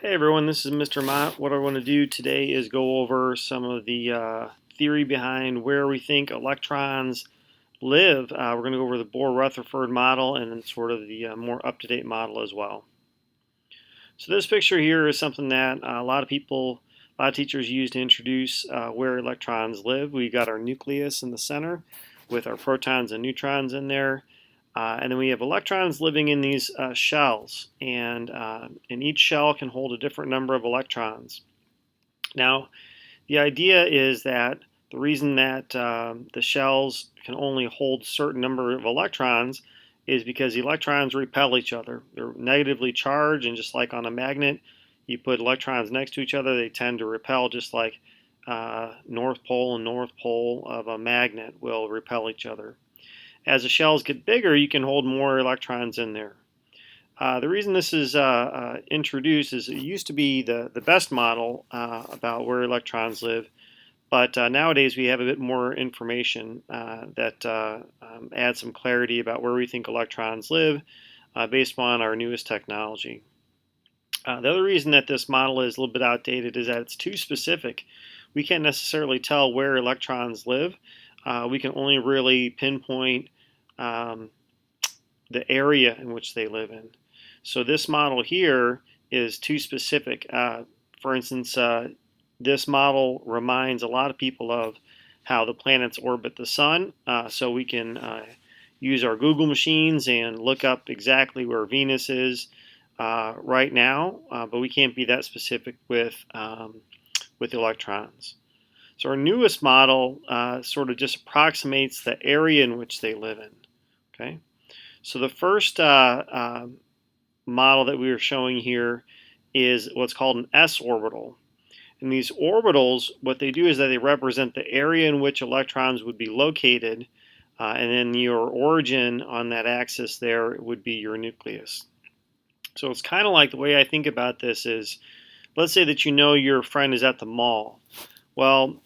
Hey everyone, this is Mr. Mott. What I want to do today is go over some of the theory behind where we think electrons live. We're going to go over the Bohr-Rutherford model and then sort of the more up-to-date model as well. So this picture here is something that a lot of teachers use to introduce where electrons live. We got our nucleus in the center with our protons and neutrons in there. And then we have electrons living in these shells, and each shell can hold a different number of electrons. Now, the idea is that the reason that the shells can only hold a certain number of electrons is because the electrons repel each other. They're negatively charged, and just like on a magnet, you put electrons next to each other, they tend to repel, just like North Pole and North Pole of a magnet will repel each other. As the shells get bigger, you can hold more electrons in there. The reason this is introduced is it used to be the best model about where electrons live, but nowadays we have a bit more information that adds some clarity about where we think electrons live based on our newest technology. The other reason that this model is a little bit outdated is that it's too specific. We can't necessarily tell where electrons live. We can only really pinpoint the area in which they live in. So this model here is too specific. For instance, this model reminds a lot of people of how the planets orbit the sun, so we can use our Google machines and look up exactly where Venus is right now, but we can't be that specific with electrons. So our newest model sort of just approximates the area in which they live in. Okay, so the first model that we are showing here is what's called an s orbital. And these orbitals, what they do is that they represent the area in which electrons would be located, and then your origin on that axis there would be your nucleus. So it's kind of like, the way I think about this is, let's say that you know your friend is at the mall. Well,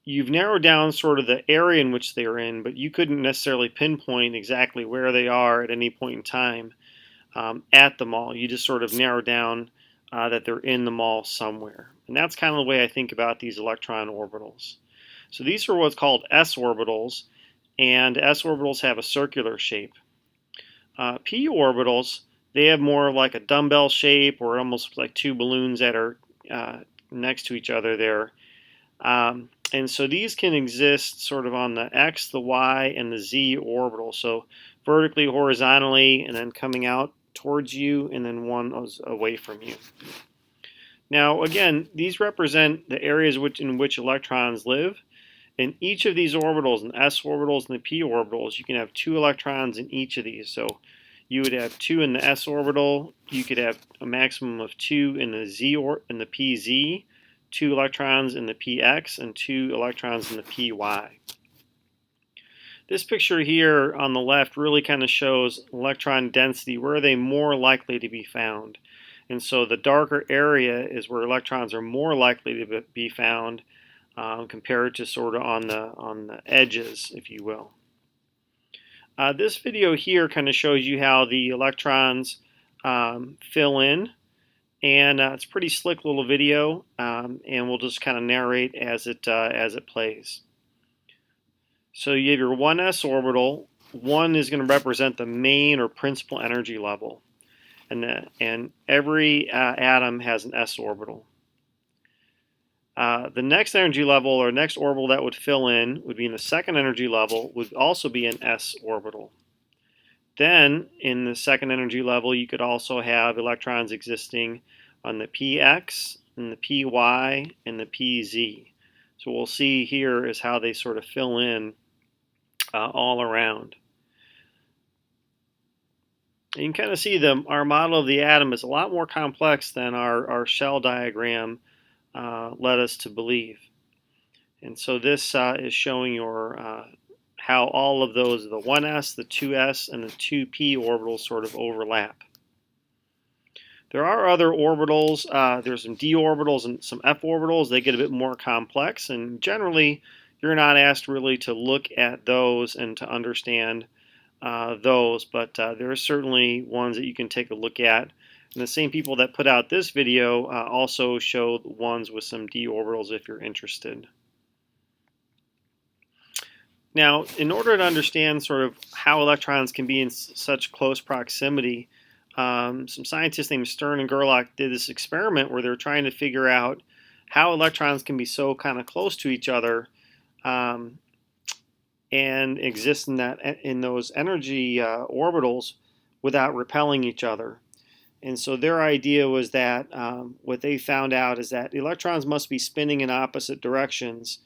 you've narrowed down sort of the area in which they are in, but you couldn't necessarily pinpoint exactly where they are at any point in time at the mall. You just sort of narrow down that they're in the mall somewhere. And that's kind of the way I think about these electron orbitals. So these are what's called s orbitals, and s orbitals have a circular shape. P orbitals, they have more like a dumbbell shape, or almost like two balloons that are next to each other there. And so these can exist sort of on the x, the y, and the z orbital. So vertically, horizontally, and then coming out towards you, and then one away from you. Now, again, these represent the areas in which electrons live. In each of these orbitals, in the s orbitals and the p orbitals, you can have 2 electrons in each of these. So you would have 2 in the s orbital. You could have a maximum of 2 in the pz. 2 electrons in the px, and 2 electrons in the py. This picture here on the left really kind of shows electron density. Where are they more likely to be found? And so the darker area is where electrons are more likely to be found compared to sort of on the edges, if you will. This video here kind of shows you how the electrons fill in. And it's a pretty slick little video, and we'll just kind of narrate as it plays. So you have your 1s orbital. 1 is going to represent the main or principal energy level, and every atom has an s orbital. The next energy level, or next orbital that would fill in, would be in the second energy level, would also be an s orbital. Then, in the second energy level, you could also have electrons existing on the px, and the py, and the pz. So we'll see here is how they sort of fill in all around. And you can kind of see our model of the atom is a lot more complex than our shell diagram led us to believe. And so this is showing how all of those, the 1s, the 2s, and the 2p orbitals sort of overlap. There are other orbitals. There's some d orbitals and some f orbitals. They get a bit more complex, and generally you're not asked really to look at those and to understand those, but there are certainly ones that you can take a look at And the same people that put out this video also show ones with some d orbitals if you're interested. Now, in order to understand sort of how electrons can be in such close proximity, some scientists named Stern and Gerlach did this experiment where they're trying to figure out how electrons can be so kind of close to each other and exist in those energy orbitals without repelling each other. And so their idea was that what they found out is that electrons must be spinning in opposite directions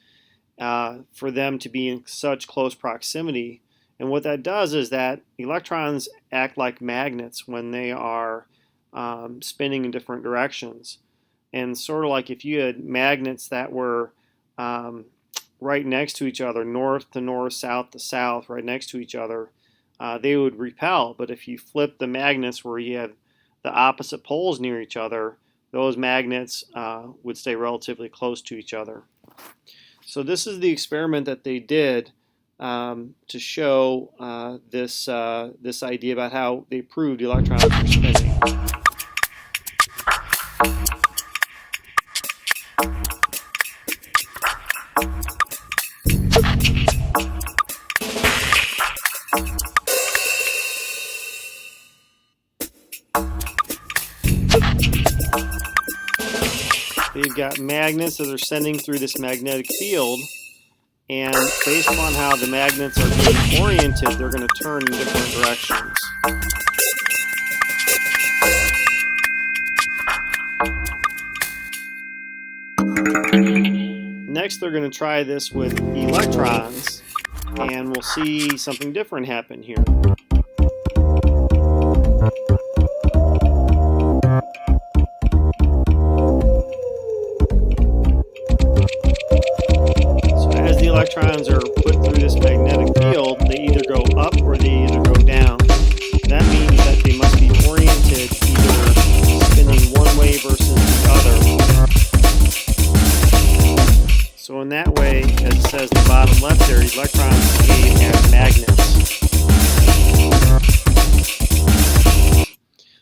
for them to be in such close proximity. And what that does is that electrons act like magnets when they are spinning in different directions. And sort of like if you had magnets that were right next to each other, north to north, south to south, right next to each other, they would repel. But if you flip the magnets where you have the opposite poles near each other, those magnets would stay relatively close to each other. So this is the experiment that they did to show this idea about how they proved electrons were spinning. They've got magnets that are sending through this magnetic field, and based on how the magnets are being oriented, they're going to turn in different directions. Next, they're going to try this with electrons, and we'll see something different happen here. Electrons are put through this magnetic field, they either go up or they either go down. That means that they must be oriented either spinning one way versus the other. So in that way, as it says in the bottom left there, electrons behave as magnets.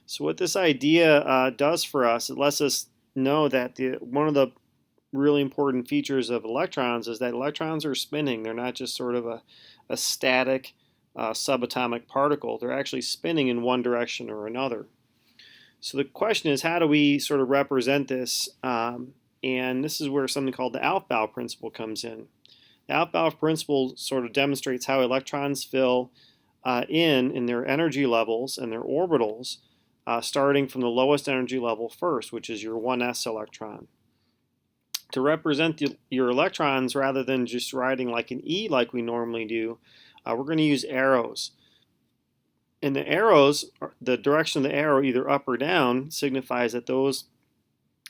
So what this idea does for us, it lets us know that one of the really important features of electrons is that electrons are spinning. They're not just sort of a static subatomic particle. They're actually spinning in one direction or another. So the question is, how do we sort of represent this? And this is where something called the Aufbau Principle comes in. The Aufbau Principle sort of demonstrates how electrons fill in their energy levels and their orbitals, starting from the lowest energy level first, which is your 1s electron. To represent your electrons, rather than just writing like an E like we normally do, we're going to use arrows. And the arrows, the direction of the arrow, either up or down, signifies that those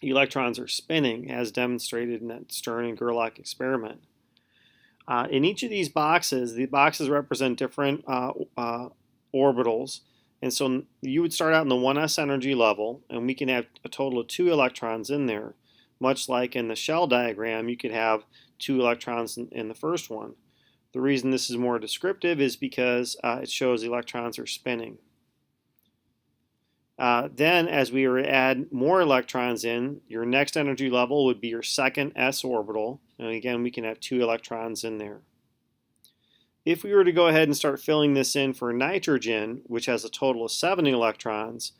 electrons are spinning, as demonstrated in that Stern and Gerlach experiment. In each of these boxes, the boxes represent different orbitals. And so you would start out in the 1s energy level, and we can have a total of 2 electrons in there. Much like in the shell diagram, you could have 2 electrons in the first one. The reason this is more descriptive is because it shows the electrons are spinning. Then, as we add more electrons in, your next energy level would be your second s orbital. And again, we can have 2 electrons in there. If we were to go ahead and start filling this in for nitrogen, which has a total of 7 electrons,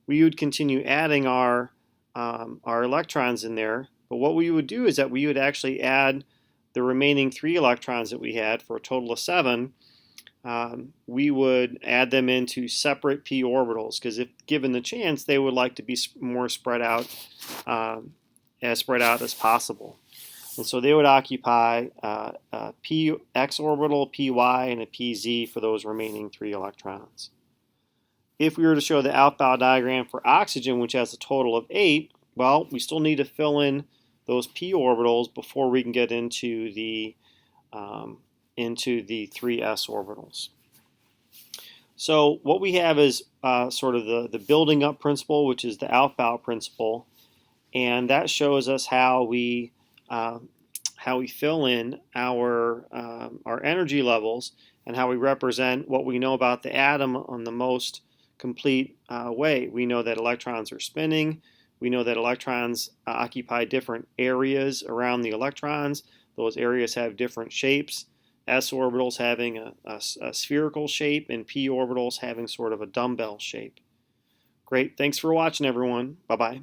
we would continue adding our electrons in there, but what we would do is that we would actually add the remaining 3 electrons that we had for a total of 7. We would add them into separate p orbitals, because if given the chance, they would like to be more spread out as possible. And so they would occupy a px orbital, py, and a pz for those remaining 3 electrons. If we were to show the Aufbau diagram for oxygen, which has a total of 8, well, we still need to fill in those p orbitals before we can get into the 3s orbitals. So what we have is sort of the building up principle, which is the Aufbau principle, and that shows us how we fill in our energy levels and how we represent what we know about the atom on the most complete way. We know that electrons are spinning. We know that electrons occupy different areas around the electrons. Those areas have different shapes. S orbitals having a spherical shape and p orbitals having sort of a dumbbell shape. Great. Thanks for watching, everyone. Bye-bye.